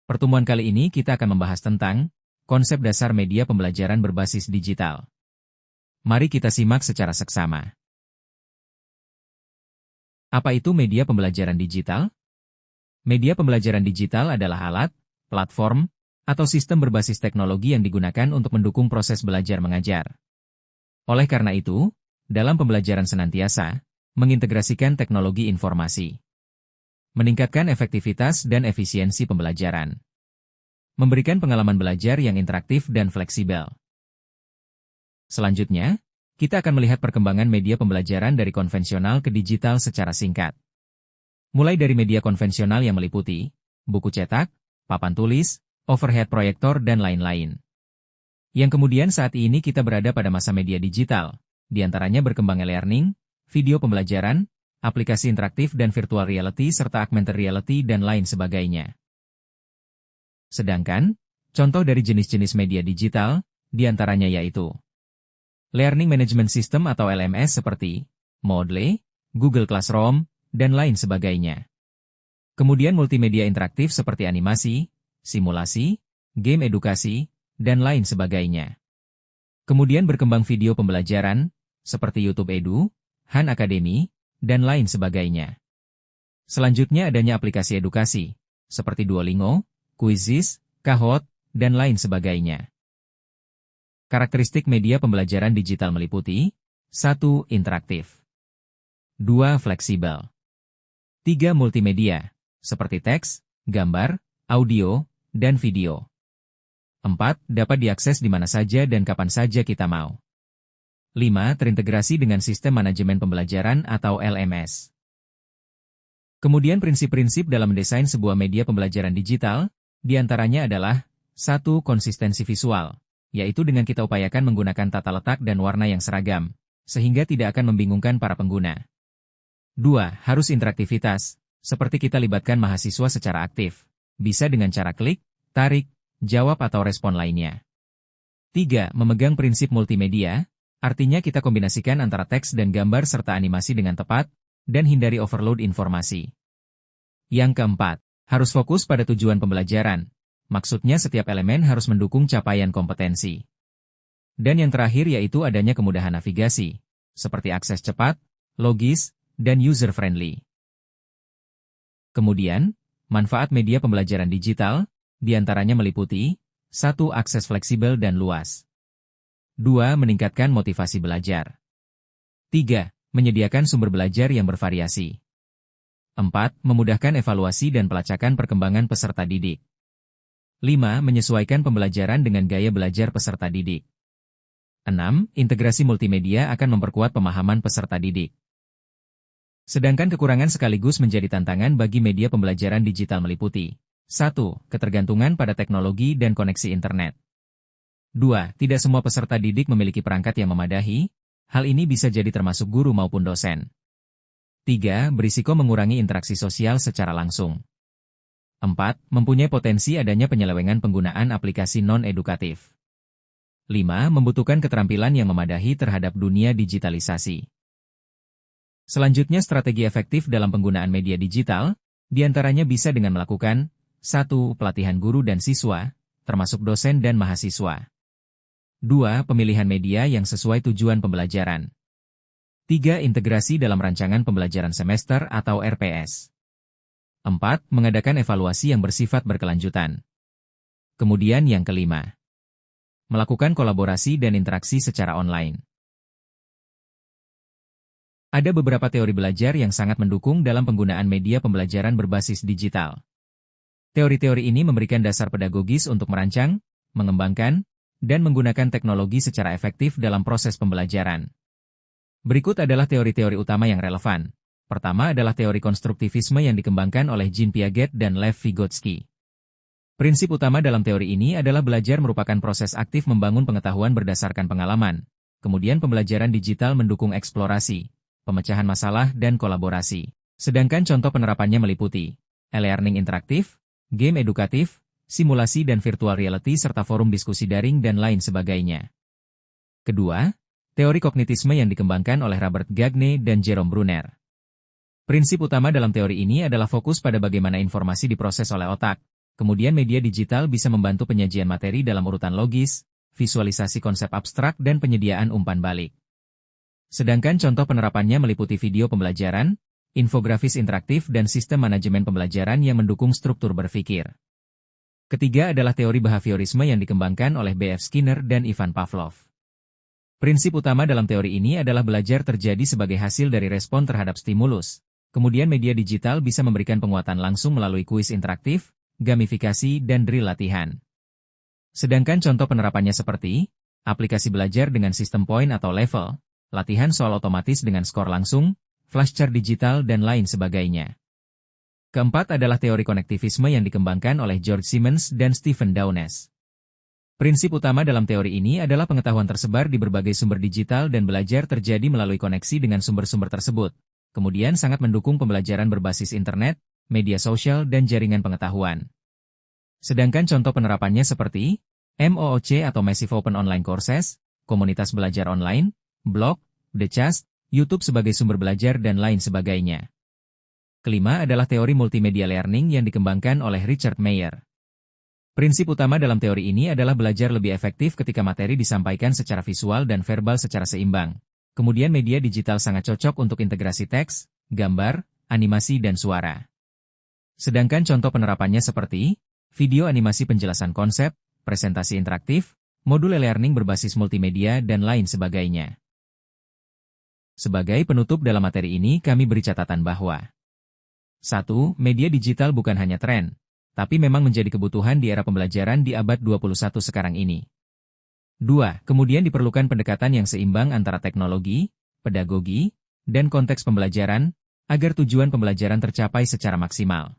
Pertemuan kali ini kita akan membahas tentang konsep dasar media pembelajaran berbasis digital. Mari kita simak secara seksama. Apa itu media pembelajaran digital? Media pembelajaran digital adalah alat, platform, atau sistem berbasis teknologi yang digunakan untuk mendukung proses belajar mengajar. Oleh karena itu, dalam pembelajaran senantiasa mengintegrasikan teknologi informasi, meningkatkan efektivitas dan efisiensi pembelajaran, memberikan pengalaman belajar yang interaktif dan fleksibel. Selanjutnya, kita akan melihat perkembangan media pembelajaran dari konvensional ke digital secara singkat. Mulai dari media konvensional yang meliputi buku cetak, papan tulis, overhead proyektor, dan lain-lain. Yang kemudian saat ini kita berada pada masa media digital, di antaranya berkembang e-learning, video pembelajaran, aplikasi interaktif dan virtual reality serta augmented reality dan lain sebagainya. Sedangkan, contoh dari jenis-jenis media digital, di antaranya yaitu Learning Management System atau LMS seperti Moodle, Google Classroom, dan lain sebagainya. Kemudian multimedia interaktif seperti animasi, simulasi, game edukasi, dan lain sebagainya. Kemudian berkembang video pembelajaran, seperti YouTube Edu, Han Academy, dan lain sebagainya. Selanjutnya adanya aplikasi edukasi, seperti Duolingo, Quizizz, Kahoot, dan lain sebagainya. Karakteristik media pembelajaran digital meliputi 1. Interaktif 2. Fleksibel 3. Multimedia, seperti teks, gambar, audio, dan video 4. Dapat diakses di mana saja dan kapan saja kita mau. 5. Terintegrasi dengan sistem manajemen pembelajaran atau LMS. Kemudian prinsip-prinsip dalam mendesain sebuah media pembelajaran digital, diantaranya adalah 1. Konsistensi visual, yaitu dengan kita upayakan menggunakan tata letak dan warna yang seragam, sehingga tidak akan membingungkan para pengguna. 2. Harus interaktivitas, seperti kita libatkan mahasiswa secara aktif, bisa dengan cara klik, tarik, jawab atau respon lainnya. 3. Memegang prinsip multimedia, artinya kita kombinasikan antara teks dan gambar serta animasi dengan tepat, dan hindari overload informasi. Yang keempat, harus fokus pada tujuan pembelajaran, maksudnya setiap elemen harus mendukung capaian kompetensi. Dan yang terakhir yaitu adanya kemudahan navigasi, seperti akses cepat, logis, dan user-friendly. Kemudian, manfaat media pembelajaran digital, diantaranya meliputi 1. Akses fleksibel dan luas 2. Meningkatkan motivasi belajar 3. Menyediakan sumber belajar yang bervariasi 4. Memudahkan evaluasi dan pelacakan perkembangan peserta didik 5. Menyesuaikan pembelajaran dengan gaya belajar peserta didik 6. Integrasi multimedia akan memperkuat pemahaman peserta didik. Sedangkan kekurangan sekaligus menjadi tantangan bagi media pembelajaran digital meliputi 1. Ketergantungan pada teknologi dan koneksi internet. 2. Tidak semua peserta didik memiliki perangkat yang memadahi, hal ini bisa jadi termasuk guru maupun dosen. 3. Berisiko mengurangi interaksi sosial secara langsung. 4. Mempunyai potensi adanya penyelewengan penggunaan aplikasi non-edukatif. 5. Membutuhkan keterampilan yang memadahi terhadap dunia digitalisasi. Selanjutnya strategi efektif dalam penggunaan media digital, diantaranya bisa dengan melakukan 1. Pelatihan guru dan siswa, termasuk dosen dan mahasiswa. 2. Pemilihan media yang sesuai tujuan pembelajaran. 3. Integrasi dalam rancangan pembelajaran semester atau RPS. 4. Mengadakan evaluasi yang bersifat berkelanjutan. Kemudian yang kelima, melakukan kolaborasi dan interaksi secara online. Ada beberapa teori belajar yang sangat mendukung dalam penggunaan media pembelajaran berbasis digital. Teori-teori ini memberikan dasar pedagogis untuk merancang, mengembangkan, dan menggunakan teknologi secara efektif dalam proses pembelajaran. Berikut adalah teori-teori utama yang relevan. Pertama adalah teori konstruktivisme yang dikembangkan oleh Jean Piaget dan Lev Vygotsky. Prinsip utama dalam teori ini adalah belajar merupakan proses aktif membangun pengetahuan berdasarkan pengalaman. Kemudian pembelajaran digital mendukung eksplorasi, pemecahan masalah, dan kolaborasi. Sedangkan contoh penerapannya meliputi e-learning interaktif, game edukatif, simulasi dan virtual reality serta forum diskusi daring dan lain sebagainya. Kedua, teori kognitisme yang dikembangkan oleh Robert Gagne dan Jerome Bruner. Prinsip utama dalam teori ini adalah fokus pada bagaimana informasi diproses oleh otak, Kemudian media digital bisa membantu penyajian materi dalam urutan logis, visualisasi konsep abstrak dan penyediaan umpan balik. Sedangkan contoh penerapannya meliputi video pembelajaran, infografis interaktif dan sistem manajemen pembelajaran yang mendukung struktur berpikir. Ketiga adalah teori behaviorisme yang dikembangkan oleh B.F. Skinner dan Ivan Pavlov. Prinsip utama dalam teori ini adalah belajar terjadi sebagai hasil dari respon terhadap stimulus. Kemudian media digital bisa memberikan penguatan langsung melalui kuis interaktif, gamifikasi, dan drill latihan. Sedangkan contoh penerapannya seperti aplikasi belajar dengan sistem poin atau level, latihan soal otomatis dengan skor langsung, flashchart digital, dan lain sebagainya. Keempat adalah teori konektivisme yang dikembangkan oleh George Simmons dan Stephen Downes. Prinsip utama dalam teori ini adalah pengetahuan tersebar di berbagai sumber digital dan belajar terjadi melalui koneksi dengan sumber-sumber tersebut. Kemudian sangat mendukung pembelajaran berbasis internet, media sosial, dan jaringan pengetahuan. Sedangkan contoh penerapannya seperti MOOC atau Massive Open Online Courses, komunitas belajar online, blog, The Chat, YouTube sebagai sumber belajar, dan lain sebagainya. Kelima adalah teori multimedia learning yang dikembangkan oleh Richard Mayer. Prinsip utama dalam teori ini adalah belajar lebih efektif ketika materi disampaikan secara visual dan verbal secara seimbang. Kemudian media digital sangat cocok untuk integrasi teks, gambar, animasi, dan suara. Sedangkan contoh penerapannya seperti video animasi penjelasan konsep, presentasi interaktif, modul e-learning berbasis multimedia, dan lain sebagainya. Sebagai penutup dalam materi ini kami beri catatan bahwa 1. Media digital bukan hanya tren, tapi memang menjadi kebutuhan di era pembelajaran di abad 21 sekarang ini. 2. Kemudian diperlukan pendekatan yang seimbang antara teknologi, pedagogi, dan konteks pembelajaran, agar tujuan pembelajaran tercapai secara maksimal.